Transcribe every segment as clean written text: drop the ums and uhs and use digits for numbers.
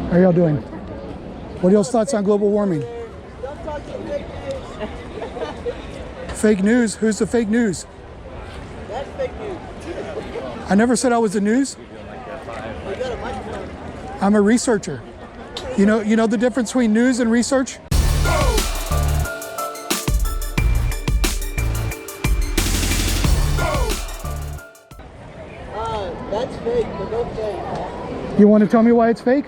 How are y'all doing? What are y'all's thoughts on global warming? Fake news? Who's the fake news? That's fake news. I never said I was the news. I'm a researcher. You know the difference between news and research? That's fake, but no fake. You want to tell me why it's fake?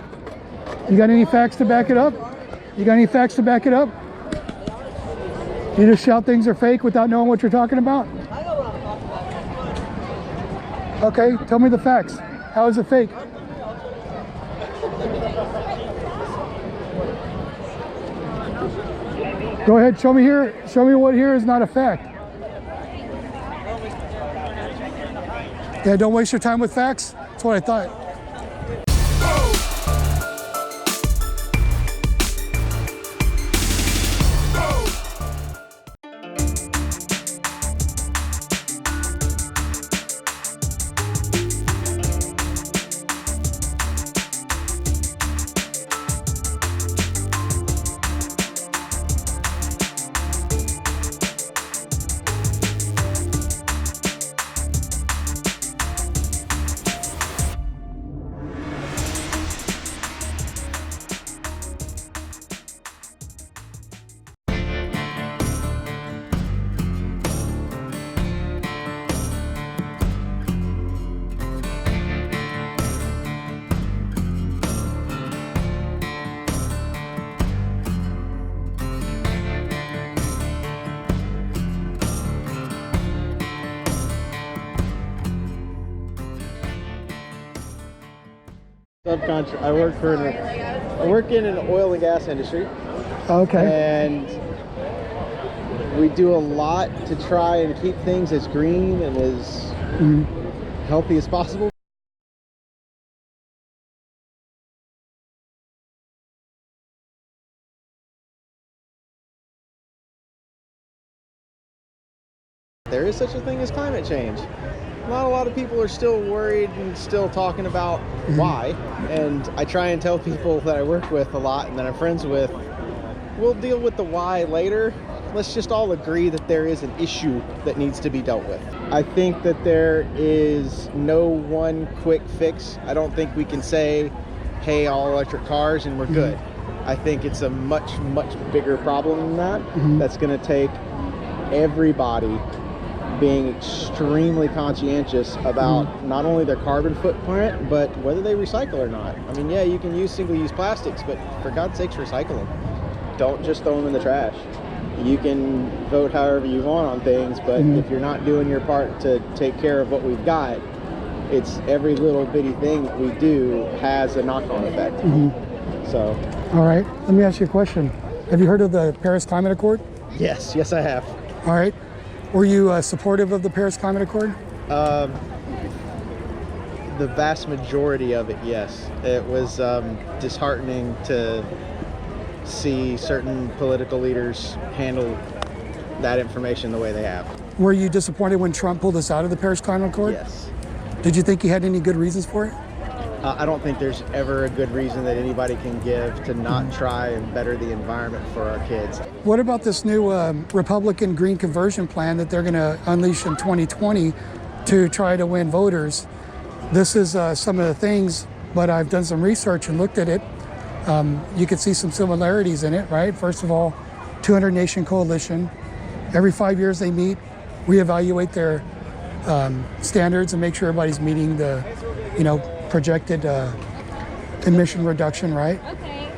You got any facts to back it up? You got any facts to back it up? You just shout things are fake without knowing what you're talking about? I know what I'm talking about. Okay, tell me the facts. How is it fake? Go ahead, show me here. Show me what here is not a fact. Yeah, don't waste your time with facts. That's what I thought. Subcontract. I work in an oil and gas industry. Okay. And we do a lot to try and keep things as green and as healthy as possible. There is such a thing as climate change. Not a lot of people are still worried and still talking about why. And I try and tell people that I work with a lot and that I'm friends with, we'll deal with the why later. Let's just all agree that there is an issue that needs to be dealt with. I think that there is no one quick fix. I don't think we can say, hey, all electric cars and we're good. I think it's a much, much bigger problem than that. That's going to take everybody being extremely conscientious about not only their carbon footprint, but whether they recycle or not. I mean, yeah, you can use single-use plastics, but for God's sakes, recycle them. Don't just throw them in the trash. You can vote however you want on things, but if you're not doing your part to take care of what we've got, it's every little bitty thing that we do has a knock-on effect. So. All right, let me ask you a question. Have you heard of the Paris Climate Accord? Yes, I have. All right. Were you supportive of the Paris Climate Accord? The vast majority of it, yes. It was disheartening to see certain political leaders handle that information the way they have. Were you disappointed when Trump pulled us out of the Paris Climate Accord? Yes. Did you think he had any good reasons for it? I don't think there's ever a good reason that anybody can give to not try and better the environment for our kids. What about this new Republican green conversion plan that they're going to unleash in 2020 to try to win voters? This is some of the things, but I've done some research and looked at it. You can see some similarities in it, right? First of all, 200 nation coalition. Every 5 years they meet, reevaluate their standards and make sure everybody's meeting the, projected emission reduction, right? Okay.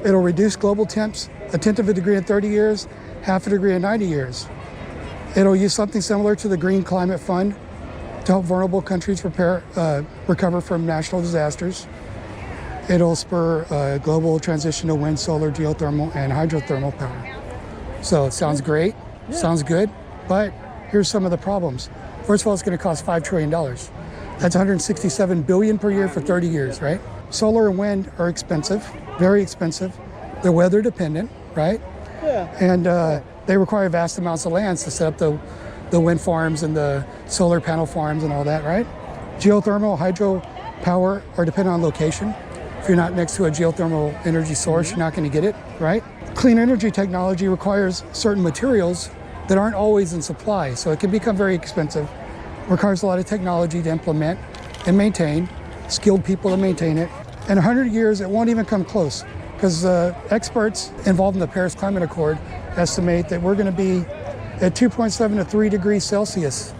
It'll reduce global temps 1/10 of a degree in 30 years, 1/2 a degree in 90 years. It'll use something similar to the Green Climate Fund to help vulnerable countries recover from natural disasters. It'll spur a global transition to wind, solar, geothermal, and hydrothermal power. So it sounds great, sounds good, but here's some of the problems. First of all, it's going to cost $5 trillion. That's $167 billion per year for 30 years, right? Solar and wind are expensive, very expensive. They're weather dependent, right? Yeah. And they require vast amounts of lands to set up the wind farms and the solar panel farms and all that, right? Geothermal, hydro power are dependent on location. If you're not next to a geothermal energy source, you're not going to get it, right? Clean energy technology requires certain materials that aren't always in supply, so it can become very expensive. Requires a lot of technology to implement and maintain, skilled people to maintain it. In 100 years, it won't even come close, because experts involved in the Paris Climate Accord estimate that we're going to be at 2.7 to 3 degrees Celsius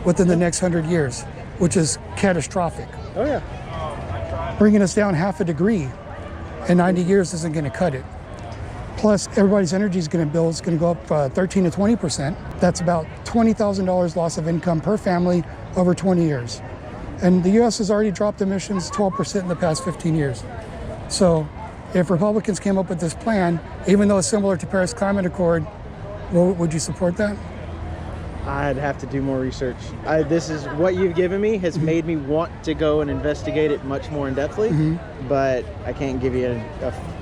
within the next 100 years, which is catastrophic. Oh yeah. Bringing us down half a degree in 90 years isn't going to cut it. Plus, everybody's energy is going to go up 13 to 20%. That's about $20,000 loss of income per family over 20 years. And the U.S. has already dropped emissions 12% in the past 15 years. So if Republicans came up with this plan, even though it's similar to Paris Climate Accord, would you support that? I'd have to do more research. This is what you've given me has made me want to go and investigate it much more in depthly, but I can't give you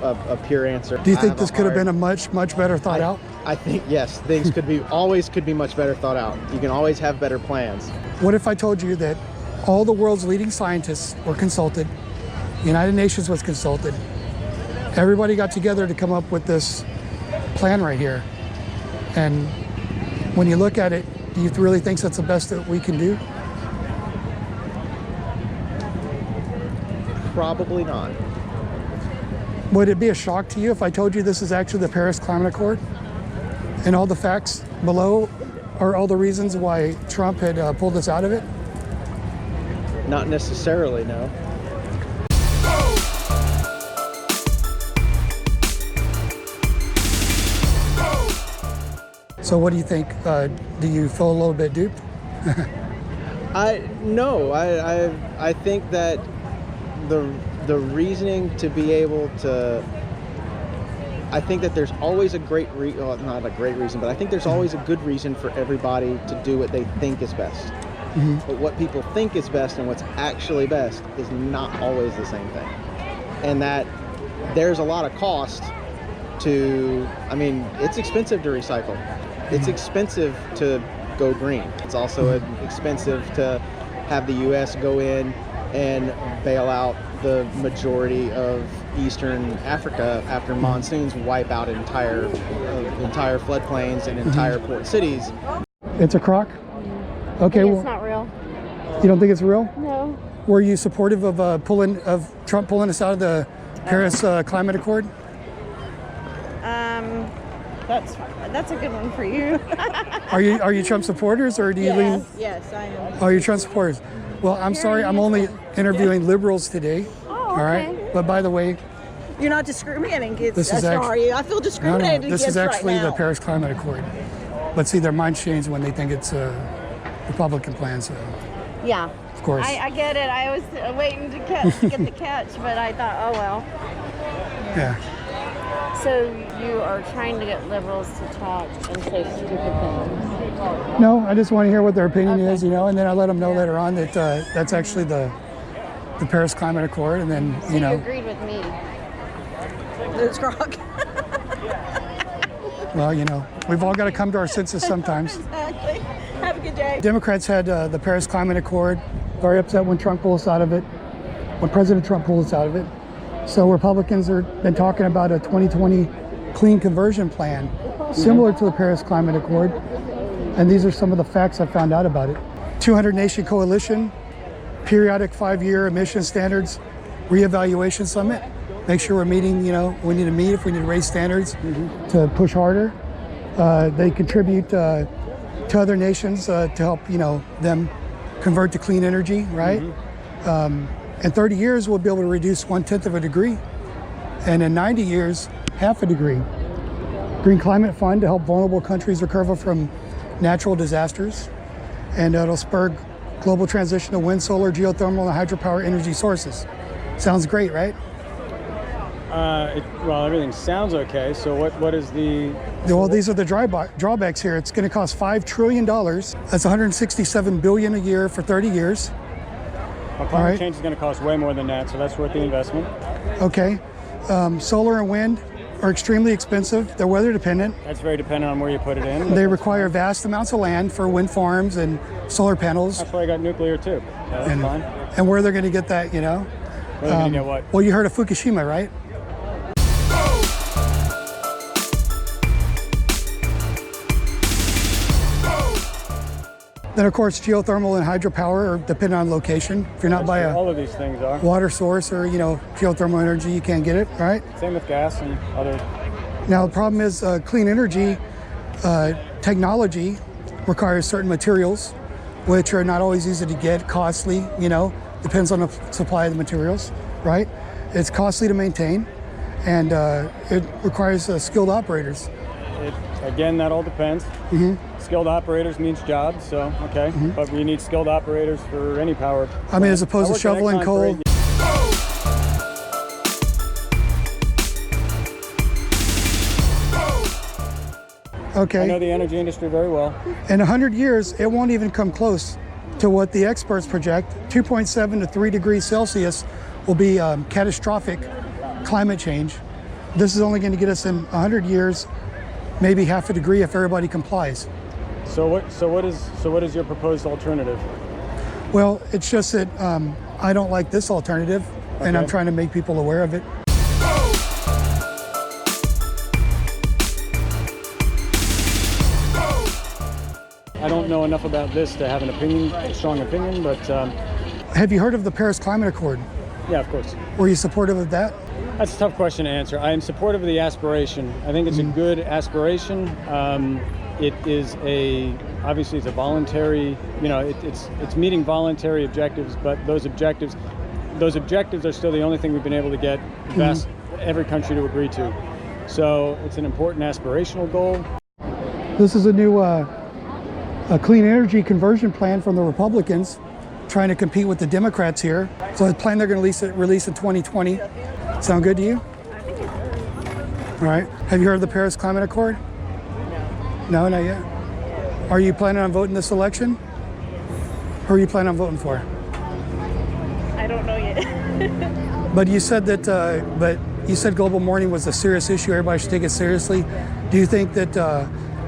a pure answer. Do you think this could have been a much better thought out? I think yes, things could be much better thought out. You can always have better plans. What if I told you that all the world's leading scientists were consulted, the United Nations was consulted, everybody got together to come up with this plan right here, and when you look at it, do you really think that's the best that we can do? Probably not. Would it be a shock to you if I told you this is actually the Paris Climate Accord? And all the facts below are all the reasons why Trump had pulled us out of it? Not necessarily, no. So what do you think? Do you feel a little bit duped? I think that the reasoning to be able to, I think that there's always a not a great reason, but I think there's always a good reason for everybody to do what they think is best. But what people think is best and what's actually best is not always the same thing. And that there's a lot of cost to, I mean, it's expensive to recycle. It's expensive to go green. It's also expensive to have the U.S. go in and bail out the majority of Eastern Africa after monsoons wipe out entire floodplains and entire port cities. It's a crock? Okay, It's not real. You don't think it's real? No. Were you supportive of Trump pulling us out of the Paris Climate Accord? That's a good one for you. Are you Trump supporters, or do you lean? Yes, I am. Are you Trump supporters? Well, I'm sorry, I'm only interviewing liberals today. Oh, All right, okay. but by the way, You're not discriminating against This is sorry. I feel no, discriminated this against is actually right now. the Paris Climate Accord. But see, their minds change when they think it's a Republican plan. So, Yeah. of course. I get it. I was waiting to get the catch, but I thought, oh well. Yeah. So you are trying to get liberals to talk and say stupid things. No, I just want to hear what their opinion is, and then I let them know later on that that's actually the Paris Climate Accord, and then So you agreed with me. There's Croc. Well, we've all got to come to our senses sometimes. Exactly. Have a good day. Democrats had the Paris Climate Accord, very upset when Trump pulled us out of it, when President Trump pulled us out of it. So Republicans have been talking about a 2020 clean conversion plan, similar to the Paris Climate Accord. And these are some of the facts I found out about it. 200 nation coalition, periodic 5-year emission standards, reevaluation summit. Make sure we're meeting, we need to meet if we need to raise standards to push harder. They contribute to other nations to help, them convert to clean energy, right? In 30 years, we'll be able to reduce 1/10 of a degree. And in 90 years, half a degree. Green Climate Fund to help vulnerable countries recover from natural disasters. And it'll spur global transition to wind, solar, geothermal, and hydropower energy sources. Sounds great, right? Well, everything sounds okay. So what is the... Well, these are the drawbacks here. It's going to cost $5 trillion. That's $167 billion a year for 30 years. Well, climate change is going to cost way more than that, so that's worth the investment. Okay. Solar and wind are extremely expensive. They're weather dependent. That's very dependent on where you put it in. They require vast amounts of land for wind farms and solar panels. That's why I got nuclear too. That's fine. And where they're going to get that, We're going to get what? Well, you heard of Fukushima, right? Then, of course, geothermal and hydropower are dependent on location. If you're not by a All of these things are. water source or, geothermal energy, you can't get it, right? Same with gas and other. Now, the problem is clean energy technology requires certain materials, which are not always easy to get, costly, depends on the supply of the materials, right? It's costly to maintain, and it requires skilled operators. Again, that all depends. Skilled operators means jobs, so okay. But we need skilled operators for any power plant. I mean, as opposed to shoveling coal. Okay. I know the energy industry very well. In 100 years, it won't even come close to what the experts project. 2.7 to 3 degrees Celsius will be catastrophic climate change. This is only going to get us in 100 years, maybe half a degree if everybody complies. So what is your proposed alternative? Well, it's just that I don't like this alternative, and I'm trying to make people aware of it. I don't know enough about this to have a strong opinion, but Have you heard of the Paris Climate Accord? yeah, of course. Were you supportive of that? That's a tough question to answer. I am supportive of the aspiration. I think it's a good aspiration. It is obviously it's a voluntary, it's meeting voluntary objectives, but those objectives are still the only thing we've been able to get every country to agree to. So it's an important aspirational goal. This is a new a clean energy conversion plan from the Republicans, trying to compete with the Democrats here. So the plan they're going to release in 2020. Sound good to you? All right. Have you heard of the Paris Climate Accord? No, not yet. Are you planning on voting this election? Who are you planning on voting for? I don't know yet. But you said that. You said global warming was a serious issue. Everybody should take it seriously. Do you think that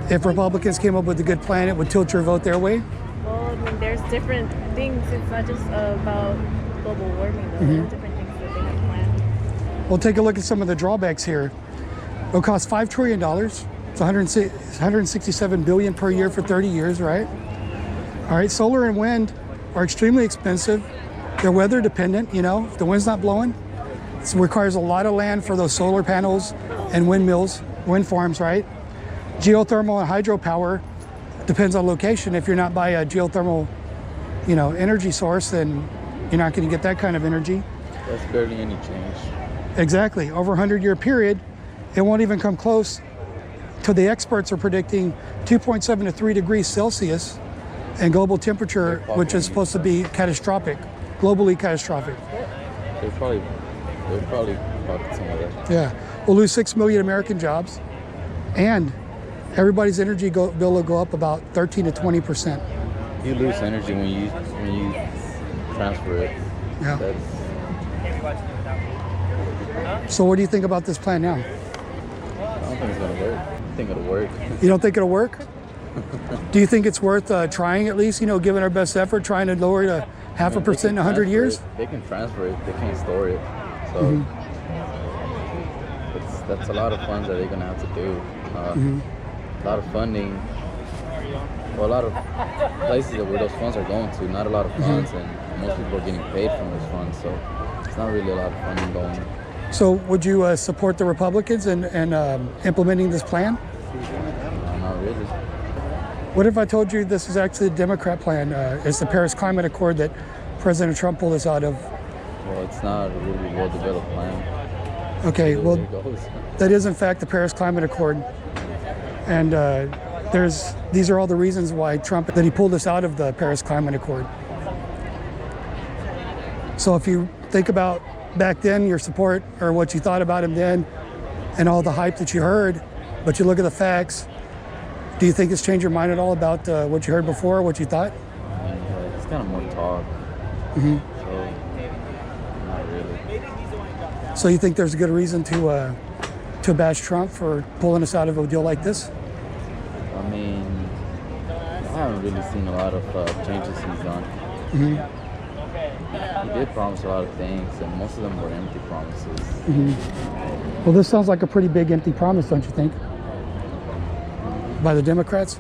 if Republicans came up with a good plan, it would tilt your vote their way? Well, I mean, there's different things. It's not just about global warming. There's different things that they have planned. We'll take a look at some of the drawbacks here. It'll cost $5 trillion. It's 167 billion per year for 30 years, right? All right, solar and wind are extremely expensive. They're weather dependent, if the wind's not blowing. It requires a lot of land for those solar panels and windmills, wind farms, right? Geothermal and hydropower depends on location. If you're not by a geothermal, energy source, then you're not going to get that kind of energy. That's barely any change. Exactly. Over a 100-year period, it won't even come close to the experts are predicting 2.7 to 3 degrees Celsius and global temperature, which is supposed to be catastrophic, globally catastrophic. They'll probably pocket some of that. Yeah. We'll lose 6 million American jobs, and everybody's energy bill will go up about 13 to 20%. You lose energy when you transfer it. Yeah. So what do you think about this plan now? I don't think it's gonna work. I think it'll work. You don't think it'll work? Do you think it's worth trying at least, giving our best effort, trying to lower it to 0.5% in 100 years? They can transfer it. They can't store it. So that's a lot of funds that they're gonna have to do. A lot of funding. Well, a lot of places where those funds are going to, not a lot of funds, and most people are getting paid from those funds. So it's not really a lot of funding going. So would you support the Republicans in implementing this plan? No, not really. What if I told you this is actually the Democrat plan? It's the Paris Climate Accord that President Trump pulled us out of. Well, it's not a really well-developed plan. Okay, well, It goes. that is in fact the Paris Climate Accord. And these are all the reasons why that he pulled us out of the Paris Climate Accord. So if you think about back then, your support or what you thought about him then and all the hype that you heard, but you look at the facts, do you think it's changed your mind at all about what you heard before, what you thought? It's kind of more talk. So, not really. So you think there's a good reason to bash Trump for pulling us out of a deal like this? I mean, I haven't really seen a lot of changes he's done. He did promise a lot of things, and most of them were empty promises. Well, this sounds like a pretty big empty promise, don't you think? By the Democrats?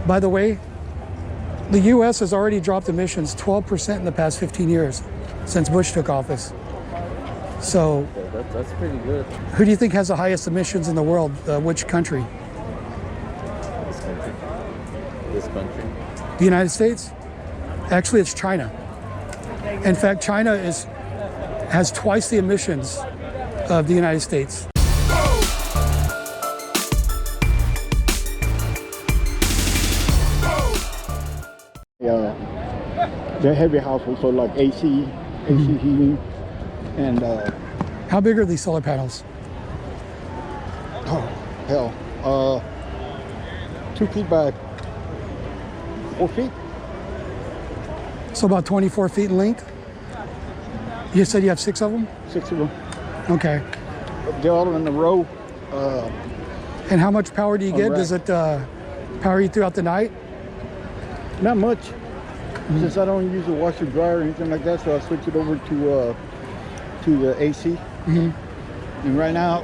By the way, the U.S. has already dropped emissions 12% in the past 15 years since Bush took office. So, That's pretty good. who do you think has the highest emissions in the world? Which country? This country. This country. The United States? Actually, it's China. In fact, China has twice the emissions of the United States. Yeah, they're heavy households, so like AC heating, and How big are these solar panels? oh hell, 2 feet by 4 feet. So about 24 feet in length? You said you have 6 of them? 6 of them. Okay. They're all in a row. And how much power do you get? Right. Does it power you throughout the night? Not much, since I don't use a washer dryer or anything like that, so I switch it over to the AC. And right now,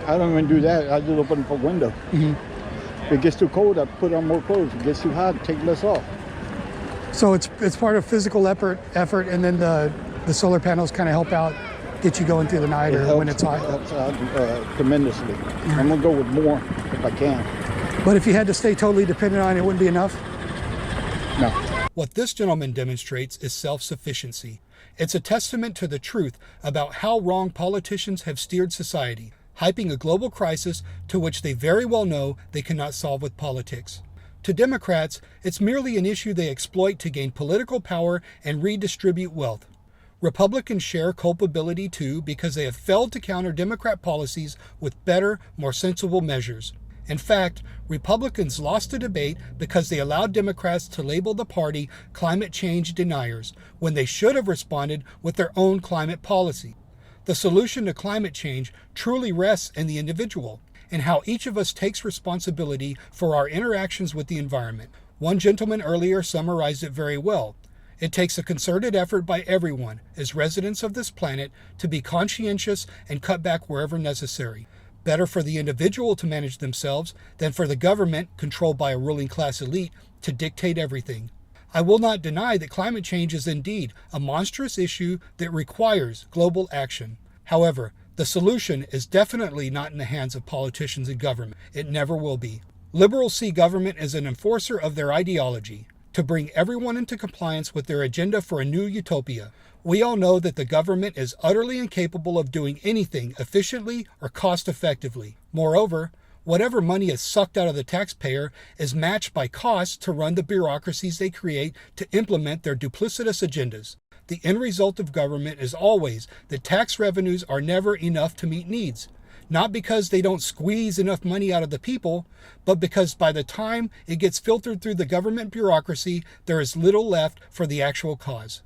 I don't even do that. I just open up a window. If it gets too cold, I put on more clothes. If it gets too hot, take less off. So it's part of physical effort, and then the solar panels kind of help out, get you going through the night or when it's hot. It helps out tremendously. I'm gonna go with more if I can. But if you had to stay totally dependent on it, it wouldn't be enough? No. What this gentleman demonstrates is self-sufficiency. It's a testament to the truth about how wrong politicians have steered society, hyping a global crisis to which they very well know they cannot solve with politics. To Democrats, it's merely an issue they exploit to gain political power and redistribute wealth. Republicans share culpability too because they have failed to counter Democrat policies with better, more sensible measures. In fact, Republicans lost the debate because they allowed Democrats to label the party climate change deniers when they should have responded with their own climate policy. The solution to climate change truly rests in the individual and how each of us takes responsibility for our interactions with the environment. One gentleman earlier summarized it very well. It takes a concerted effort by everyone, as residents of this planet, to be conscientious and cut back wherever necessary. Better for the individual to manage themselves than for the government, controlled by a ruling class elite, to dictate everything. I will not deny that climate change is indeed a monstrous issue that requires global action. However, the solution is definitely not in the hands of politicians and government. It never will be. Liberals see government as an enforcer of their ideology, to bring everyone into compliance with their agenda for a new utopia. We all know that the government is utterly incapable of doing anything efficiently or cost effectively. Moreover, whatever money is sucked out of the taxpayer is matched by costs to run the bureaucracies they create to implement their duplicitous agendas. The end result of government is always that tax revenues are never enough to meet needs. Not because they don't squeeze enough money out of the people, but because by the time it gets filtered through the government bureaucracy, there is little left for the actual cause.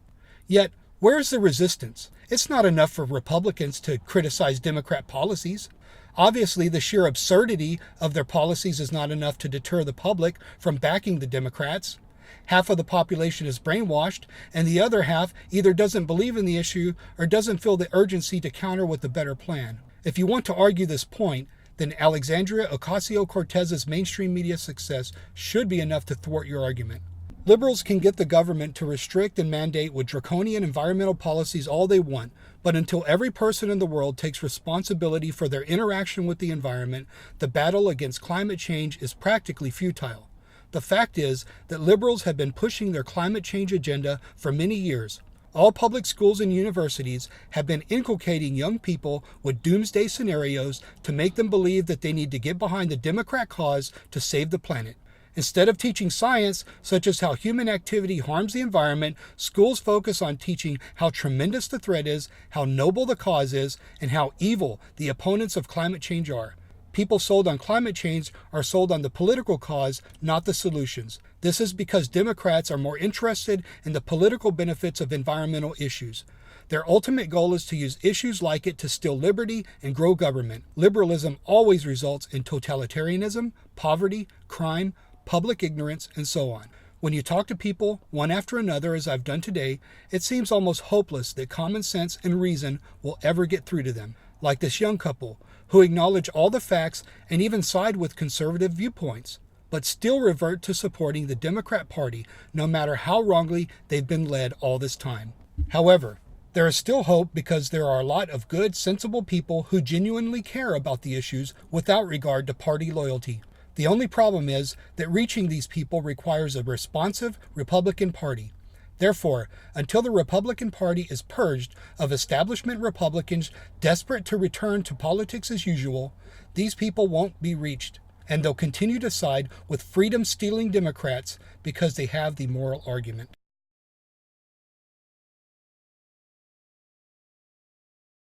Yet, where's the resistance? It's not enough for Republicans to criticize Democrat policies. Obviously, the sheer absurdity of their policies is not enough to deter the public from backing the Democrats. Half of the population is brainwashed, and the other half either doesn't believe in the issue or doesn't feel the urgency to counter with a better plan. If you want to argue this point, then Alexandria Ocasio-Cortez's mainstream media success should be enough to thwart your argument. Liberals can get the government to restrict and mandate with draconian environmental policies all they want, but until every person in the world takes responsibility for their interaction with the environment, the battle against climate change is practically futile. The fact is that liberals have been pushing their climate change agenda for many years. All public schools and universities have been inculcating young people with doomsday scenarios to make them believe that they need to get behind the Democrat cause to save the planet. Instead of teaching science, such as how human activity harms the environment, schools focus on teaching how tremendous the threat is, how noble the cause is, and how evil the opponents of climate change are. People sold on climate change are sold on the political cause, not the solutions. This is because Democrats are more interested in the political benefits of environmental issues. Their ultimate goal is to use issues like it to still liberty and grow government. Liberalism always results in totalitarianism, poverty, crime, public ignorance, and so on. When you talk to people, one after another, as I've done today, it seems almost hopeless that common sense and reason will ever get through to them. Like this young couple, who acknowledge all the facts and even side with conservative viewpoints, but still revert to supporting the Democrat Party, no matter how wrongly they've been led all this time. However, there is still hope because there are a lot of good, sensible people who genuinely care about the issues without regard to party loyalty. The only problem is that reaching these people requires a responsive Republican Party. Therefore, until the Republican Party is purged of establishment Republicans desperate to return to politics as usual, these people won't be reached, and they'll continue to side with freedom-stealing Democrats because they have the moral argument.